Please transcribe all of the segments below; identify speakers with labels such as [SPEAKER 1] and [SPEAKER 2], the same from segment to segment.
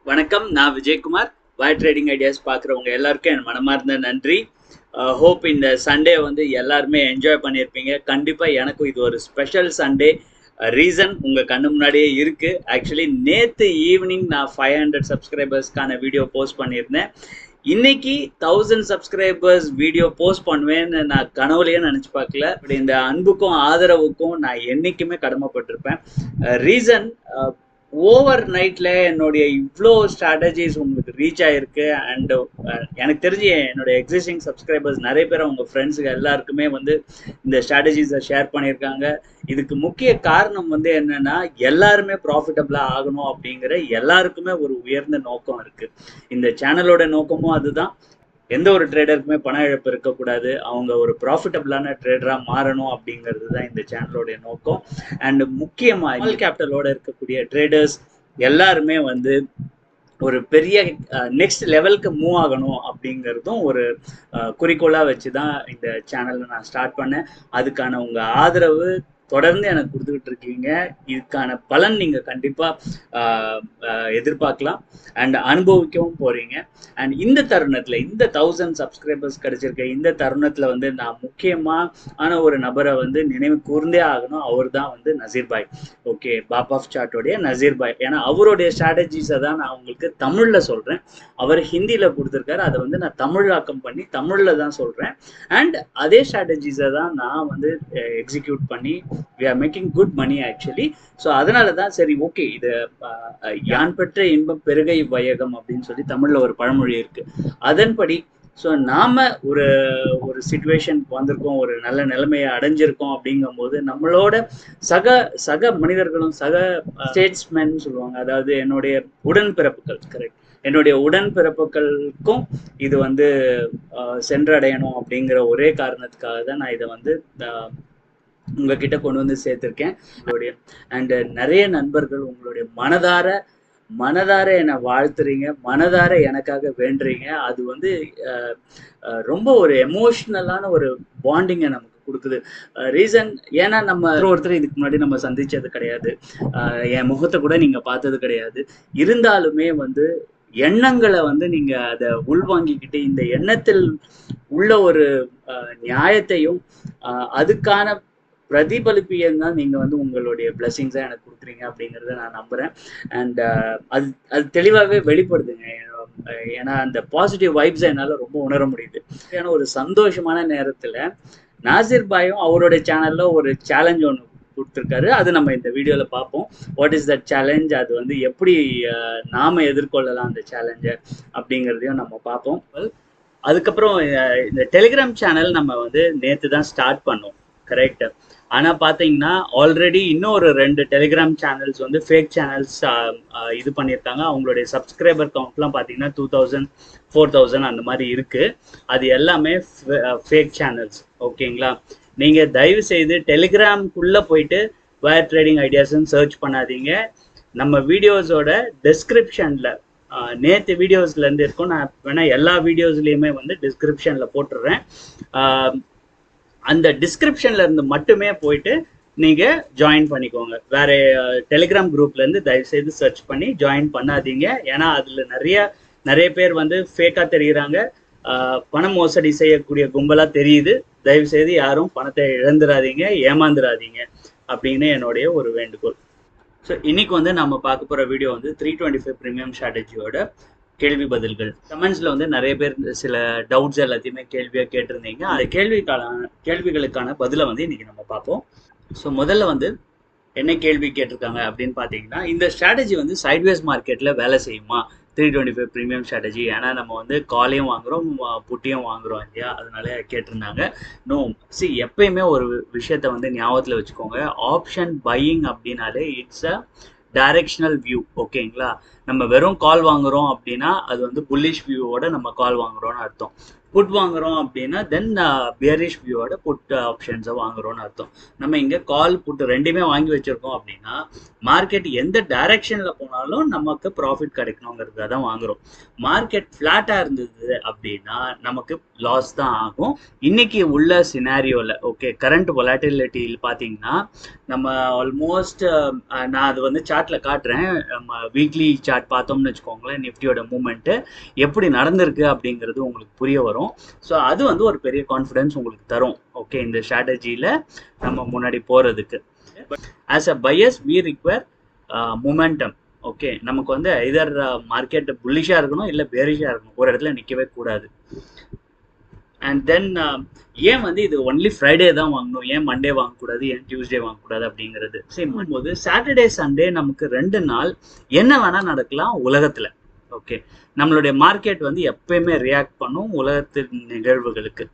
[SPEAKER 1] வணக்கம், நான் விஜயகுமார். வாய் trading ideas பார்க்குறவங்க எல்லாருக்கும் என் மனமார்ந்த நன்றி. ஹோப் இந்த சண்டே வந்து எல்லாருமே என்ஜாய் பண்ணியிருப்பீங்க. கண்டிப்பாக எனக்கும் இது ஒரு ஸ்பெஷல் சண்டே. ரீசன் உங்கள் கண்ணு முன்னாடியே இருக்குது. ஆக்சுவலி நேற்று ஈவினிங் நான் 500 சப்ஸ்கிரைபர்ஸ்க்கான வீடியோ போஸ்ட் பண்ணியிருந்தேன். இன்னைக்கு 1000 சப்ஸ்கிரைபர்ஸ் வீடியோ போஸ்ட் பண்ணுவேன்னு நான் கனவுலையே நினச்சி பார்க்கல. இந்த அன்புக்கும் ஆதரவுக்கும் நான் என்றைக்குமே கடமைப்பட்டிருப்பேன். ரீசன் ஓவர் நைட்டில் என்னுடைய இவ்வளோ ஸ்ட்ராட்டஜிஸ் உங்களுக்கு ரீச் ஆகிருக்கு. அண்டு எனக்கு தெரிஞ்சு என்னுடைய எக்ஸிஸ்டிங் சப்ஸ்கிரைபர்ஸ் நிறைய பேர் அவங்க ஃப்ரெண்ட்ஸுக்கு எல்லாருக்குமே வந்து இந்த ஸ்ட்ராட்டஜிஸை ஷேர் பண்ணியிருக்காங்க. இதுக்கு முக்கிய காரணம் வந்து என்னென்னா, எல்லாருமே ப்ராஃபிட்டபிளாக ஆகணும் அப்படிங்கிற எல்லாருக்குமே ஒரு உயர்ந்த நோக்கம் இருக்குது. இந்த சேனலோட நோக்கமும் அதுதான். எந்த ஒரு ட்ரேடருக்குமே பண இழப்பு இருக்கக்கூடாது, அவங்க ஒரு ப்ராஃபிட்டபிளான ட்ரேடராக மாறணும் அப்படிங்கிறது தான் இந்த சேனலோடைய நோக்கம். அண்ட் முக்கியமாக ஸ்மால் கேபிட்டலோட இருக்கக்கூடிய ட்ரேடர்ஸ் எல்லாருமே வந்து ஒரு பெரிய நெக்ஸ்ட் லெவலுக்கு மூவ் ஆகணும் அப்படிங்கிறதும் ஒரு குறிக்கோளாக வச்சு தான் இந்த சேனலை நான் ஸ்டார்ட் பண்ணேன். அதுக்கான உங்கள் ஆதரவு தொடர்ந்து எனக்கு கொடுத்துக்கிட்டு இருக்கீங்க. இதுக்கான பலன் நீங்கள் கண்டிப்பாக எதிர்பார்க்கலாம் அண்ட் அனுபவிக்கவும் போகிறீங்க. அண்ட் இந்த தருணத்தில், இந்த 1000 சப்ஸ்கிரைபர்ஸ் கிடைச்சிருக்க இந்த தருணத்தில் வந்து நான் முக்கியமான ஒரு நபரை வந்து நினைவு கூர்ந்தே ஆகணும். அவர் தான் வந்து நசீர் பாய். ஓகே, பாப் ஆஃப் சார்ட்டோடைய நசீர் பாய். ஏன்னா அவருடைய ஸ்ட்ராட்டஜிஸை தான் நான் உங்களுக்கு தமிழில் சொல்கிறேன். அவர் ஹிந்தியில் கொடுத்துருக்காரு, அதை வந்து நான் தமிழாக்கம் பண்ணி தமிழில் தான் சொல்கிறேன். அண்ட் அதே ஸ்ட்ராட்டஜிஸை தான் நான் வந்து எக்ஸிக்யூட் பண்ணி we are making good money actually. So அதனால தான் சரி, ஓகே, இது யான் பெற்ற இன்பம் பெருகை வையகம் அப்படின்னு சொல்லி தமிழில் ஒரு பழமொழி இருக்கு. அதன்படி ஸோ நாம ஒரு ஒரு சிச்சுவேஷனுக்கு வந்திருக்கோம், ஒரு நல்ல நிலைமையை அடைஞ்சிருக்கோம். அப்படிங்கும்போது நம்மளோட சக மனிதர்களும் சக ஸ்டேட்ஸ்மேன் சொல்லுவாங்க, அதாவது என்னுடைய உடன்பிறப்புகள், கரெக்ட், என்னுடைய உடன்பிறப்புகளுக்கும் இது வந்து சென்றடையணும் அப்படிங்கிற ஒரே காரணத்துக்காக தான் நான் இதை வந்து உங்ககிட்ட கொண்டு வந்து சேர்த்துருக்கேன். உங்களுடைய அண்ட் நிறைய நண்பர்கள் உங்களுடைய மனதார என்னை வாழ்த்துறீங்க, மனதார எனக்காக வேண்டுறீங்க. அது வந்து ரொம்ப ஒரு எமோஷ்னலான ஒரு பாண்டிங்கை நமக்கு கொடுக்குது. ரீசன் ஏன்னா நம்ம ஒருத்தர் இதுக்கு முன்னாடி நம்ம சந்திச்சது கிடையாது, என் முகத்தை கூட நீங்க பார்த்தது கிடையாது. இருந்தாலுமே வந்து எண்ணங்களை வந்து நீங்க அதை உள்வாங்கிக்கிட்டு இந்த எண்ணத்தில் உள்ள ஒரு நியாயத்தையும் அதுக்கான பிரதிபலிப்பியம் தான் நீங்கள் வந்து உங்களுடைய பிளெஸிங்ஸாக எனக்கு கொடுக்குறீங்க அப்படிங்கிறத நான் நம்புகிறேன். அண்ட் அது தெளிவாகவே வெளிப்படுதுங்க. ஏன்னா அந்த பாசிட்டிவ் வைப்ஸை என்னால் ரொம்ப உணர முடியுது. ஏன்னா ஒரு சந்தோஷமான நேரத்தில் நாசிர் பாயும் அவருடைய சேனலில் ஒரு சேலஞ்ச் ஒன்று கொடுத்துருக்காரு. அது நம்ம இந்த வீடியோவில் பார்ப்போம். வாட் இஸ் தட் சேலஞ்ச், அது வந்து எப்படி நாம் எதிர்கொள்ளலாம் அந்த சேலஞ்சை அப்படிங்கிறதையும் நம்ம பார்ப்போம். அதுக்கப்புறம் இந்த டெலிகிராம் சேனல் நம்ம வந்து நேற்று தான் ஸ்டார்ட் பண்ணோம், கரெக்ட். ஆனால் பார்த்தீங்கன்னா ஆல்ரெடி இன்னொரு 2 டெலிகிராம் சேனல்ஸ் வந்து ஃபேக் சேனல்ஸ் இது பண்ணியிருக்காங்க. அவங்களுடைய சப்ஸ்கிரைபர் கவுண்ட்லாம் பார்த்தீங்கன்னா 2000 4000 அந்த மாதிரி இருக்குது. அது எல்லாமே ஃபேக் சேனல்ஸ், ஓகேங்களா. நீங்கள் தயவு செய்து டெலிகிராம்குள்ளே போயிட்டு வயர் ட்ரேடிங் ஐடியாஸ்ன்னு சர்ச் பண்ணாதீங்க. நம்ம வீடியோஸோட டிஸ்கிரிப்ஷனில் நேற்று வீடியோஸ்லேருந்து இருக்கும், நான் வேணால் எல்லா வீடியோஸ்லேயுமே வந்து டிஸ்கிரிப்ஷனில் போட்டுடுறேன். அந்த டிஸ்கிரிப்ஷன்ல இருந்து மட்டுமே போயிட்டு நீங்க ஜாயின் பண்ணிக்கோங்க. வேற டெலிகிராம் குரூப்ல இருந்து தயவு செய்து சர்ச் பண்ணி ஜாயின் பண்ணாதீங்க. ஏன்னா அதுல நிறைய பேர் வந்து ஃபேக்கா தெரியுறாங்க, பண மோசடி செய்யக்கூடிய கும்பலா தெரியுது. தயவு செய்து யாரும் பணத்தை இழந்துடாதீங்க, ஏமாந்துடாதீங்க அப்படின்னு என்னுடைய ஒரு வேண்டுகோள். ஸோ இன்னைக்கு வந்து நம்ம பார்க்க போற வீடியோ வந்து 325 ப்ரீமியம் ஸ்ட்ராட்டஜியோட கேள்வி பதில்கள். கமெண்ட்ஸ்ல வந்து நிறைய பேர் சில டவுட்ஸ் எல்லாத்தையுமே கேள்வியாக கேட்டிருந்தீங்க. அந்த கேள்விகளுக்கான பதிலை வந்து இன்னைக்கு நம்ம பார்ப்போம். ஸோ முதல்ல வந்து என்ன கேள்வி கேட்டிருக்காங்க அப்படின்னு பார்த்தீங்கன்னா, இந்த ஸ்ட்ராட்டஜி வந்து சைட்வேஸ் மார்க்கெட்டில் வேலை செய்யுமா 325 ப்ரீமியம் ஸ்ட்ராட்டஜி? ஏன்னா நம்ம வந்து காலையும் வாங்குகிறோம், புட்டியும் வாங்குகிறோம் இல்லையா, அதனால கேட்டிருந்தாங்க. நோ, எப்பயுமே ஒரு விஷயத்த வந்து ஞாபகத்தில் வச்சுக்கோங்க. ஆப்ஷன் பையிங் அப்படின்னாலே இட்ஸ் அ டைரக்ஷனல் வியூ, ஓகேங்களா. நம்ம வெறும் கால் வாங்குறோம் அப்படின்னா அது வந்து புல்லிஷ் வியூவோட நம்ம கால் வாங்குறோம்னு அர்த்தம். புட் வாங்குறோம் அப்படின்னா தென் பியரிஷ் வியூவோட புட் ஆப்ஷன்ஸை வாங்குறோம்னு அர்த்தம். நம்ம இங்கே கால் புட் ரெண்டுமே வாங்கி வச்சிருக்கோம் அப்படின்னா மார்க்கெட் எந்த டைரக்ஷனில் போனாலும் நமக்கு ப்ராஃபிட் கிடைக்கணுங்கிறதுக்காக தான் வாங்குறோம். மார்க்கெட் ஃப்ளாட்டாக இருந்தது அப்படின்னா நமக்கு லாஸ் தான் ஆகும். இன்னைக்கு உள்ள சினாரியோவில் ஓகே கரண்ட் வொலாட்டிலிட்டியில் பார்த்தீங்கன்னா நம்ம ஆல்மோஸ்ட் நான் அது வந்து சார்ட்டில் காட்டுறேன். நம்ம வீக்லி சார்ட் பார்த்தோம்னு வச்சுக்கோங்களேன், நிஃப்டியோட மூமெண்ட்டு எப்படி நடந்திருக்கு அப்படிங்கிறது உங்களுக்கு புரிய வரும். ஸோ அது வந்து ஒரு பெரிய கான்ஃபிடன்ஸ் உங்களுக்கு தரும். ஓகே, இந்த ஸ்ட்ராட்டஜியில் நம்ம முன்னாடி போகிறதுக்கு as a buyers we require momentum. Okay, நமக்கு வந்து ஐதர் மார்க்கெட் புல்லிஷாக இருக்கணும் இல்லை பேரிஷாக இருக்கணும், ஒரு இடத்துல நிற்கவே கூடாது. அண்ட் தென் ஏன் வந்து இது ஒன்லி ஃப்ரைடே தான் வாங்கணும், ஏன் மண்டே வாங்கக்கூடாது, ஏன் டியூஸ்டே வாங்கக்கூடாது அப்படிங்கிறது சரி போது சாட்டர்டே சண்டே நமக்கு 2 நாள் என்ன வேணால் நடக்கலாம் உலகத்தில். ஓகே, நம்மளுடைய மார்க்கெட் வந்து எப்பயுமே ரியாக்ட் பண்ணும் உலகத்தின் நிகழ்வுகளுக்கு.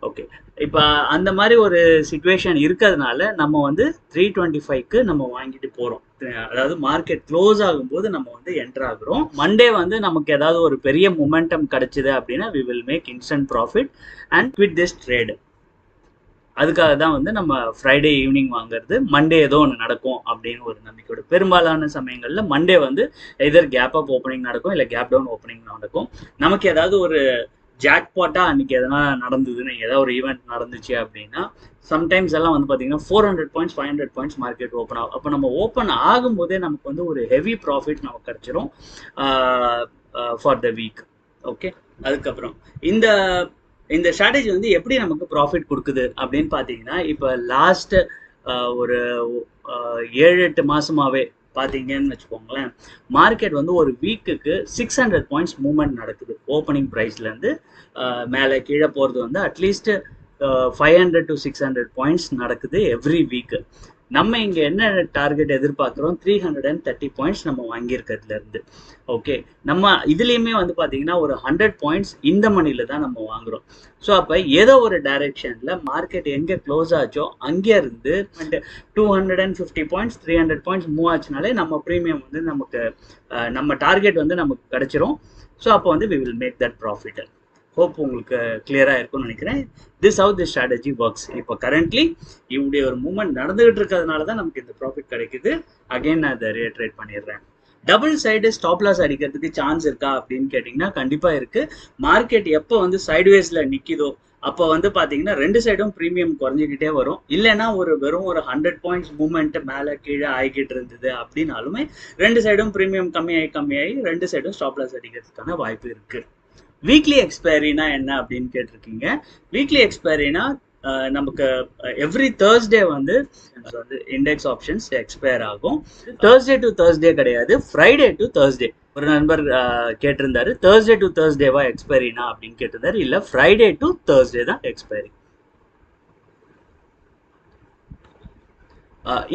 [SPEAKER 1] ஓகே, இப்போ அந்த மாதிரி ஒரு சிச்சுவேஷன் இருக்கிறதுனால நம்ம வந்து 325க்கு நம்ம வாங்கிட்டு போகிறோம். அதாவது மார்க்கெட் க்ளோஸ் ஆகும்போது நம்ம வந்து என்டர் ஆகுறோம். மண்டே வந்து நமக்கு ஏதாவது ஒரு பெரிய மொமெண்டம் கிடைச்சிது அப்படின்னா we will make instant profit and quit this trade. அதுக்காக தான் வந்து நம்ம ஃப்ரைடே ஈவினிங் வாங்குறது. மண்டே ஏதோ ஒன்று நடக்கும் அப்படின்னு ஒரு நம்பிக்கையோட பெரும்பாலான சமயங்களில் மண்டே வந்து எதர் கேப் அப் ஓப்பனிங் நடக்கும் இல்லை கேப் டவுன் ஓப்பனிங் நடக்கும். நமக்கு ஏதாவது ஒரு ஜாக்பாட்டாக அன்றைக்கி எதனா நடந்ததுன்னு ஏதாவது ஒரு ஈவெண்ட் நடந்துச்சு அப்படின்னா சம்டைம்ஸ் எல்லாம் வந்து பார்த்தீங்கன்னா 400 பாயிண்ட்ஸ் 500 பாயிண்ட்ஸ் மார்க்கெட் ஓப்பன் ஆகும். அப்போ நம்ம ஓப்பன் ஆகும்போதே நமக்கு வந்து ஒரு ஹெவி ப்ராஃபிட் நமக்கு கிடச்சிரும் ஃபார் த வீக். ஓகே, அதுக்கப்புறம் இந்த ஸ்ட்ராட்டஜி வந்து எப்படி நமக்கு ப்ராஃபிட் கொடுக்குது அப்படின்னு பார்த்தீங்கன்னா இப்போ லாஸ்ட் ஒரு 7-8 மாதமாகவே பார்த்தீங்கன்னு வச்சுக்கோங்களேன், மார்க்கெட் வந்து ஒரு வீக்குக்கு 600 பாயிண்ட்ஸ் மூவ்மெண்ட் நடக்குது. ஓப்பனிங் ப்ரைஸ்லேருந்து மேலே கீழே போகிறது வந்து அட்லீஸ்ட் 500 to 600 பாயிண்ட்ஸ் நடக்குது எவ்ரி வீக்கு. நம்ம இங்கே என்ன டார்கெட் எதிர்பார்க்குறோம், 330 பாயிண்ட்ஸ் நம்ம வாங்கியிருக்கிறதுலேருந்து. ஓகே, நம்ம இதுலேயுமே வந்து பார்த்தீங்கன்னா ஒரு 100 பாயிண்ட்ஸ் இந்த மணியில் தான் நம்ம வாங்குகிறோம். ஸோ அப்போ ஏதோ ஒரு டைரெக்ஷனில் மார்க்கெட் எங்கே க்ளோஸ் ஆச்சோ அங்கே இருந்து 250 பாயிண்ட்ஸ் 300 பாயிண்ட்ஸ் மூவ் ஆச்சுனாலே நம்ம ப்ரீமியம் வந்து நமக்கு நம்ம டார்கெட் வந்து நமக்கு கிடச்சிரும். ஸோ அப்போ வந்து we will make that profit. Hope உங்களுக்கு கிளியராக இருக்கும்னு நினைக்கிறேன். This how the strategy works. இப்போ கரண்ட்லி இப்படி ஒரு மூவ்மெண்ட் நடந்துகிட்டு இருக்கிறதுனால தான் நமக்கு இந்த ப்ராஃபிட் கிடைக்குது. அகைன் நான் அதை ரீட்ரேட் பண்ணிடுறேன். டபுள் சைடு ஸ்டாப் லாஸ் அடிக்கிறதுக்கு சான்ஸ் இருக்கா அப்படின்னு கேட்டிங்கன்னா கண்டிப்பாக இருக்குது. மார்க்கெட் எப்போ வந்து சைட்வேஸில் நிற்கிதோ அப்போ வந்து பார்த்தீங்கன்னா 2 சைடும் ப்ரீமியம் குறைஞ்சிக்கிட்டே வரும். இல்லைன்னா வெறும் ஒரு 100 பாயிண்ட்ஸ் மூவ்மெண்ட்டு மேலே கீழே ஆகிக்கிட்டு இருந்தது அப்படின்னாலுமே 2 சைடும் ப்ரீமியம் கம்மியாகி 2 சைடும் ஸ்டாப் லாஸ் அடிக்கிறதுக்கான வாய்ப்பு இருக்குது. வீக்லி எக்ஸ்பைரினா என்ன அப்படின்னு கேட்டிருக்கீங்க. வீக்லி எக்ஸ்பைரினா நமக்கு எவ்ரி தேர்ஸ்டே வந்து இண்டெக்ஸ் ஆப்ஷன்ஸ் எக்ஸ்பயர் ஆகும். தேர்ஸ்டே டு தேர்ஸ்டே கிடையாது, ஃப்ரைடே டு தேர்ஸ்டே. ஒரு நண்பர் கேட்டிருந்தாரு தேர்ஸ்டே டு தேர்ஸ்டேவா எக்ஸ்பைரினா அப்படின்னு கேட்டிருந்தாரு. இல்லை, ஃப்ரைடே டு தேர்ஸ்டே தான் எக்ஸ்பைரி.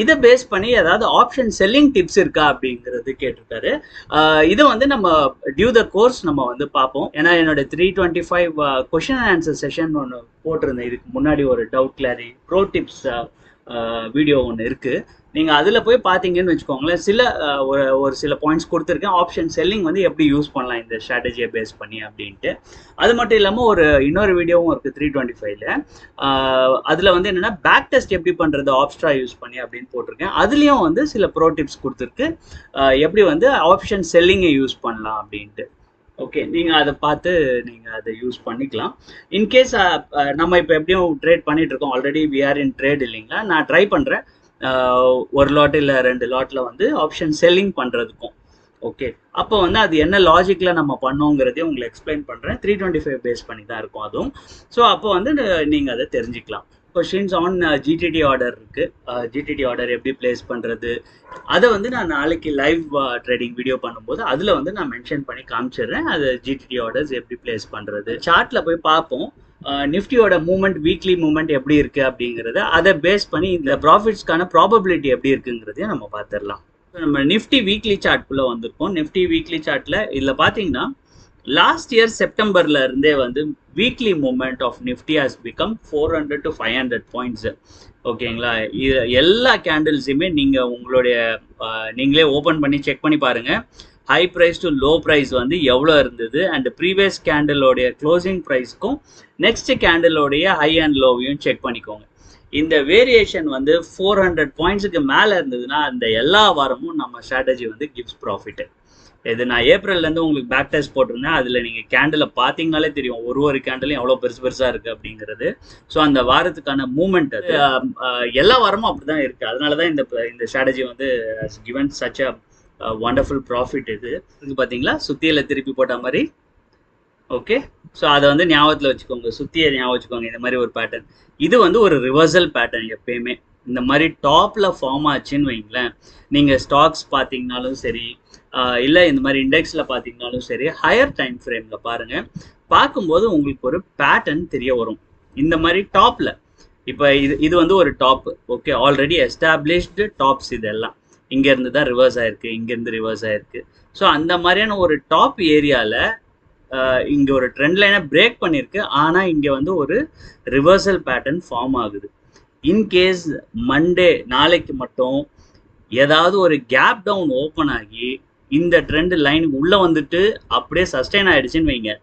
[SPEAKER 1] இதை பேஸ் பண்ணி ஏதாவது ஆப்ஷன் செல்லிங் டிப்ஸ் இருக்கா அப்படிங்கிறது கேட்டிருக்காரு. இதை வந்து நம்ம டியூ த கோர்ஸ் நம்ம வந்து பார்ப்போம். ஏன்னா என்னோட 325 கொஷின் அண்ட் ஆன்சர் செஷன் ஒன்று போட்டிருந்தேன். இதுக்கு முன்னாடி ஒரு டவுட் கிளாரி ப்ரோ டிப்ஸ் வீடியோ ஒன்று இருக்குது. நீங்கள் அதில் போய் பார்த்தீங்கன்னு வச்சுக்கோங்களேன், ஒரு சில பாயிண்ட்ஸ் கொடுத்துருக்கேன். ஆப்ஷன் செல்லிங் வந்து எப்படி யூஸ் பண்ணலாம் இந்த ஸ்ட்ராட்டஜியை பேஸ் பண்ணி அப்படின்ட்டு. அது மட்டும் இல்லாமல் இன்னொரு வீடியோவும் இருக்குது 325ல. அதில் வந்து என்னென்னா பேக் டெஸ்ட் எப்படி பண்ணுறது ஆப்ஸ்ட்ரா யூஸ் பண்ணி அப்படின்னு போட்டிருக்கேன். அதுலேயும் வந்து சில ப்ரோ டிப்ஸ் கொடுத்துருக்கு, எப்படி வந்து ஆப்ஷன் செல்லிங்கை யூஸ் பண்ணலாம் அப்படின்ட்டு. ஓகே, நீங்கள் அதை பார்த்து நீங்கள் அதை யூஸ் பண்ணிக்கலாம். இன்கேஸ் நம்ம இப்போ எப்படியும் ட்ரேட் பண்ணிட்டு இருக்கோம், already we are in trade இல்லைங்களா. நான் ட்ரை பண்ணுறேன் ஒரு லாட் இல்லை 2 லாட்டில் வந்து ஆப்ஷன் செல்லிங் பண்ணுறதுக்கும். ஓகே, அப்போ வந்து அது என்ன லாஜிக்கில் நம்ம பண்ணோங்கிறதையும் உங்களுக்கு எக்ஸ்பிளைன் பண்ணுறேன். 325 பேஸ் பண்ணி தான் இருக்கும் அதுவும். ஸோ அப்போ வந்து நீங்கள் அதை தெரிஞ்சுக்கலாம். கொஷின்ஸ் ஆன் ஜிடிடி ஆர்டர் இருக்குது. ஜிடிடி ஆர்டர் எப்படி பிளேஸ் பண்ணுறது அதை வந்து நான் நாளைக்கு லைவ் ட்ரேடிங் வீடியோ பண்ணும்போது அதில் வந்து நான் மென்ஷன் பண்ணி காமிச்சிடுறேன். அது ஜிடிடி ஆர்டர்ஸ் எப்படி பிளேஸ் பண்ணுறது. சார்ட்டில் போய் பார்ப்போம் நிஃப்டியோட மூவ்மெண்ட், வீக்லி மூவ்மெண்ட் எப்படி இருக்குது அப்படிங்கிறத அதை பேஸ் பண்ணி இந்த ப்ராஃபிட்ஸ்க்கான ப்ராபபிலிட்டி எப்படி இருக்குங்கிறதையும் நம்ம பார்த்துடலாம். நம்ம நிஃப்டி வீக்லி சார்ட்குள்ளே வந்திருக்கோம். நிஃப்டி வீக்லி சார்ட்டில் இதில் பார்த்தீங்கன்னா லாஸ்ட் இயர் செப்டம்பர்ல இருந்தே வந்து weekly movement of Nifty has become 400 to 500 points. ஓகேங்களா, இது எல்லா கேண்டில்ஸுமே நீங்கள் நீங்களே ஓப்பன் பண்ணி செக் பண்ணி பாருங்கள். High price to low price வந்து எவ்வளோ இருந்தது அண்ட் ப்ரீவியஸ் கேண்டிலோடைய க்ளோசிங் ப்ரைஸ்க்கும் நெக்ஸ்ட் கேண்டிலோடைய ஹை அண்ட் லோவையும் செக் பண்ணிக்கோங்க. இந்த வேரியேஷன் வந்து 400 பாயிண்ட்ஸுக்கு மேலே இருந்ததுன்னா அந்த எல்லா வாரமும் நம்ம ஸ்ட்ராட்டஜி வந்து கிவ்ஸ் ப்ராஃபிட். இது நான் ஏப்ரல்லேருந்து உங்களுக்கு பேக் டெஸ்ட் போட்டிருந்தேன். அதில் நீங்கள் கேண்டில் பார்த்தீங்கனாலே தெரியும் ஒரு கேண்டிலும் எவ்வளோ பெருசாக இருக்குது அப்படிங்கிறது. ஸோ அந்த வாரத்துக்கான மூமெண்ட் அது எல்லா வாரமும் அப்படி தான் இருக்குது. அதனால தான் இந்த ஸ்ட்ராட்டஜி வந்து given such a wonderful profit. இது பார்த்தீங்களா சுத்தியில் திருப்பி போட்ட மாதிரி. ஓகே, ஸோ அதை வந்து ஞாபகத்தில் வச்சுக்கோங்க, சுற்றியை ஞாபகம் வச்சுக்கோங்க. இந்த மாதிரி ஒரு பேட்டர்ன், இது வந்து ஒரு ரிவர்சல் பேட்டர்ன். எப்பயுமே இந்த மாதிரி டாப்பில் ஃபார்ம் ஆச்சுன்னு வைங்களேன், நீங்கள் ஸ்டாக்ஸ் பார்த்தீங்கனாலும் சரி, இல்லை இந்த மாதிரி இண்டெக்ஸில் பார்த்தீங்கனாலும் சரி, ஹையர் டைம் ஃப்ரேமில் பாருங்கள், பார்க்கும்போது உங்களுக்கு ஒரு பேட்டர்ன் தெரிய வரும். இந்த மாதிரி டாப்பில் இப்போ இது வந்து ஒரு top. Okay, already established tops. இதெல்லாம் இங்கேருந்து தான் ரிவர்ஸ் ஆகிருக்கு, இங்கேருந்து ரிவர்ஸ் ஆகிருக்கு. ஸோ அந்த மாதிரியான ஒரு டாப் ஏரியாவில் இங்கே ஒரு ட்ரெண்ட் லைனை பிரேக் பண்ணியிருக்கு. ஆனால் இங்கே வந்து ஒரு ரிவர்சல் பேட்டர்ன் ஃபார்ம் ஆகுது. இன்கேஸ் மண்டே நாளைக்கு மட்டும் ஏதாவது ஒரு கேப் டவுன் ஓப்பன் ஆகி இந்த ட்ரெண்ட் லைனுக்கு உள்ளே வந்துட்டு அப்படியே சஸ்டெயின் ஆகிடுச்சுன்னு வைங்க,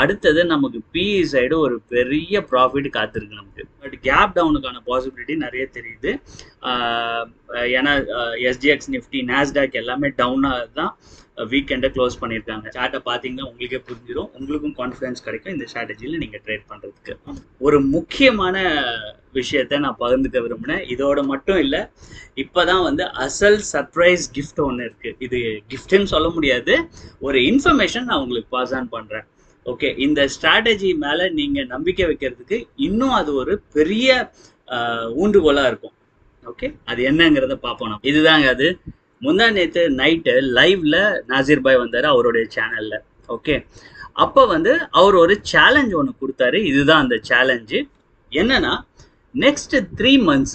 [SPEAKER 1] அடுத்தது நமக்கு பிஇ சைடு ஒரு பெரிய ப்ராஃபிட் காத்திருக்கு நமக்கு. பட் கேப் டவுனுக்கான பாசிபிலிட்டி நிறைய தெரியுது. ஏன்னா எஸ்ஜிஎக்ஸ், நிஃப்டி, நாஸ்டாக் எல்லாமே டவுனாக தான் வீக்கெண்டை க்ளோஸ் பண்ணியிருக்காங்க. சார்ட்டை பார்த்தீங்கன்னா உங்களுக்கே புரிஞ்சிடும், உங்களுக்கும் கான்ஃபிடன்ஸ் கிடைக்கும் இந்த ஸ்ட்ராட்டஜியில் நீங்கள் ட்ரேட் பண்ணுறதுக்கு. ஒரு முக்கியமான விஷயத்த நான் பகிர்ந்துக்க விரும்பினேன். இதோட மட்டும் இல்லை, இப்போ தான் வந்து அசல் சர்ப்ரைஸ் கிஃப்ட் ஒன்று இருக்குது. இது கிஃப்ட்டுன்னு சொல்ல முடியாது, ஒரு இன்ஃபர்மேஷன் நான் உங்களுக்கு பாஸ் ஆன் பண்ணுறேன். ஓகே, இந்த ஸ்ட்ராட்டஜி மேலே நீங்கள் நம்பிக்கை வைக்கிறதுக்கு இன்னும் அது ஒரு பெரிய ஊண்டுகோலாக இருக்கும். ஓகே, அது என்னங்கிறத பார்ப்போம். நம்ம இதுதாங்க அது. முந்தா நேற்று நைட்டு லைவ்ல நாசிர் பாய் வந்தார் அவருடைய சேனலில். ஓகே, அப்போ வந்து அவர் ஒரு சேலஞ்ச் ஒன்று கொடுத்தாரு. இதுதான் அந்த சேலஞ்சு. என்னன்னா, நெக்ஸ்ட் 3 months,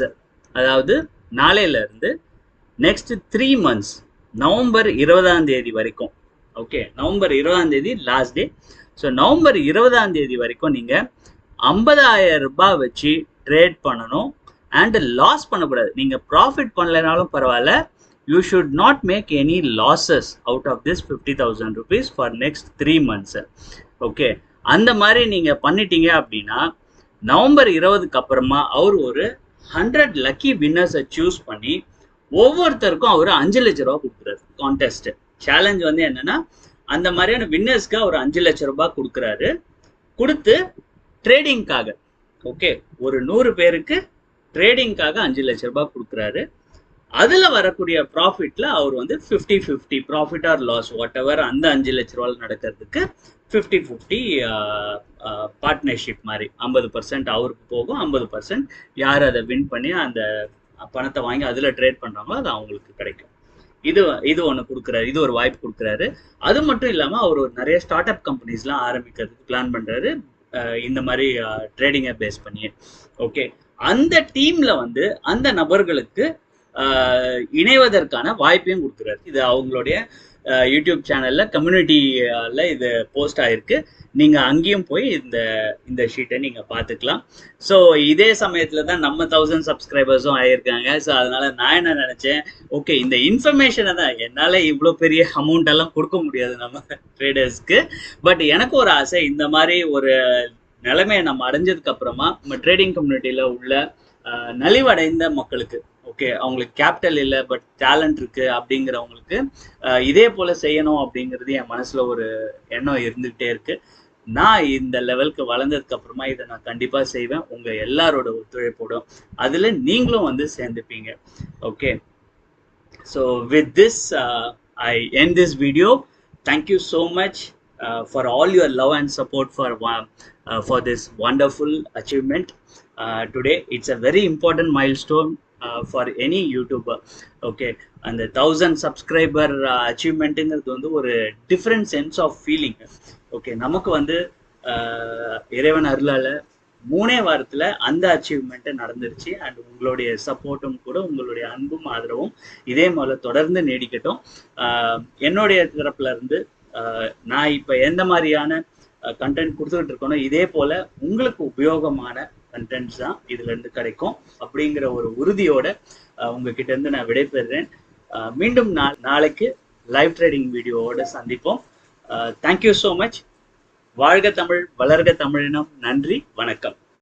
[SPEAKER 1] அதாவது நாளையிலேருந்து நெக்ஸ்ட் 3 months, நவம்பர் 20 வரைக்கும். Okay, November 20 last day. So November 20 வரைக்கும் நீங்கள் 50,000 ரூபாய் வச்சு ட்ரேட் பண்ணணும். அண்ட் லாஸ் பண்ணக்கூடாது. நீங்கள் ப்ராஃபிட் பண்ணலைனாலும் பரவாயில்ல, you should not make any losses out of this 50,000 rupees for next 3 months. Okay, அந்த மாதிரி நீங்கள் பண்ணிட்டீங்க அப்படின்னா நவம்பர் 20க்கு அப்புறமா அவர் ஒரு 100 லக்கி வின்னர்ஸை சூஸ் பண்ணி ஒவ்வொருத்தருக்கும் அவர் 5 லட்ச ரூபா கொடுக்குறாரு. கான்டெஸ்ட் சேலஞ்ச் வந்து என்னன்னா, அந்த மாதிரியான வின்னர்ஸ்க்கு அவர் 5 லட்ச ரூபாய் கொடுக்குறாரு. கொடுத்து ட்ரேடிங்காக, ஓகே, ஒரு 100 பேருக்கு ட்ரேடிங்காக 5 லட்ச ரூபாய் கொடுக்குறாரு. அதில் வரக்கூடிய ப்ராஃபிட்டில் அவர் வந்து 50-50 profit R loss what ever, அந்த 5 லட்ச ரூபாய் நடக்கிறதுக்கு 50-50 பார்ட்னர்ஷிப் மாதிரி 50% அவருக்கு போகும், 50% யார் அதை வின் பண்ணி அந்த பணத்தை வாங்கி அதில் ட்ரேட் பண்ணுறாங்களோ அது அவங்களுக்கு கிடைக்கும். இது ஒன்று கொடுக்குறாரு, இது ஒரு வாய்ப்பு கொடுக்குறாரு. அது மட்டும் இல்லாமல் அவர் ஒரு நிறைய ஸ்டார்ட் அப் கம்பெனிஸ்லாம் ஆரம்பிக்கிறதுக்கு பிளான் பண்ணுறாரு, இந்த மாதிரி ட்ரேடிங்கை பேஸ் பண்ணி. ஓகே, அந்த டீமில் வந்து அந்த நபர்களுக்கு இணைவதற்கான வாய்ப்பையும் கொடுக்குறாரு. இது அவங்களுடைய யூடியூப் சேனலில் கம்யூனிட்டியில் இது போஸ்ட் ஆகிருக்கு. நீங்கள் அங்கேயும் போய் இந்த ஷீட்டை நீங்கள் பார்த்துக்கலாம். ஸோ இதே சமயத்தில் தான் நம்ம 1000 சப்ஸ்கிரைபர்ஸும் ஆகியிருக்காங்க. ஸோ அதனால் நான் என்ன நினச்சேன், ஓகே, இந்த இன்ஃபர்மேஷனை தான் என்னால் இவ்வளோ பெரிய அமௌண்ட் எல்லாம் கொடுக்க முடியாது நம்ம ட்ரேடர்ஸ்க்கு. பட் எனக்கு ஒரு ஆசை, இந்த மாதிரி ஒரு நிலைமையை நம்ம அடைஞ்சதுக்கு அப்புறமா நம்ம ட்ரேடிங் கம்யூனிட்டியில் உள்ள நலிவடைந்த மக்களுக்கு, ஓகே, அவங்களுக்கு கேபிட்டல் இல்லை பட் டேலண்ட் இருக்குது அப்படிங்கிறவங்களுக்கு இதே போல் செய்யணும் அப்படிங்கிறது என் மனசில் ஒரு எண்ணம் இருந்துகிட்டே இருக்குது. நான் இந்த லெவலுக்கு வளர்ந்ததுக்கு அப்புறமா இதை நான் கண்டிப்பாக செய்வேன், உங்கள் எல்லாரோட ஒத்துழைப்போடும். அதில் நீங்களும் வந்து சேர்ந்துப்பீங்க. Okay, so with this I end this video. Thank you so much for all your love and support for this wonderful achievement today. It's a very important milestone for any YouTuber. Okay, and the 1000 subscriber achievement ingiradhu vandu ஒரு different sense of feeling. Okay, நமக்கு வந்து இறைவன் அருளால 3 வாரத்தில் அந்த அச்சீவ்மெண்ட்டை நடந்துருச்சு. And உங்களுடைய சப்போர்ட்டும் கூட, உங்களுடைய அன்பும் ஆதரவும் இதே மாதிரி தொடர்ந்து நீடிக்கட்டும். என்னுடைய தரப்புல இருந்து நான் இப்போ எந்த மாதிரியான கண்டென்ட் கொடுத்துக்கிட்டு இருக்கோனோ இதே போல் உங்களுக்கு உபயோகமான கண்டென்ட்ஸ் தான் இதுலேருந்து கிடைக்கும் அப்படிங்கிற ஒரு உறுதியோட உங்ககிட்ட இருந்து நான் விடைபெறுறேன். மீண்டும் நாளைக்கு லைவ் ட்ரேடிங் வீடியோவோட சந்திப்போம். Thank you so much. வாழ்க தமிழ், வளர்க தமிழினம். நன்றி, வணக்கம்.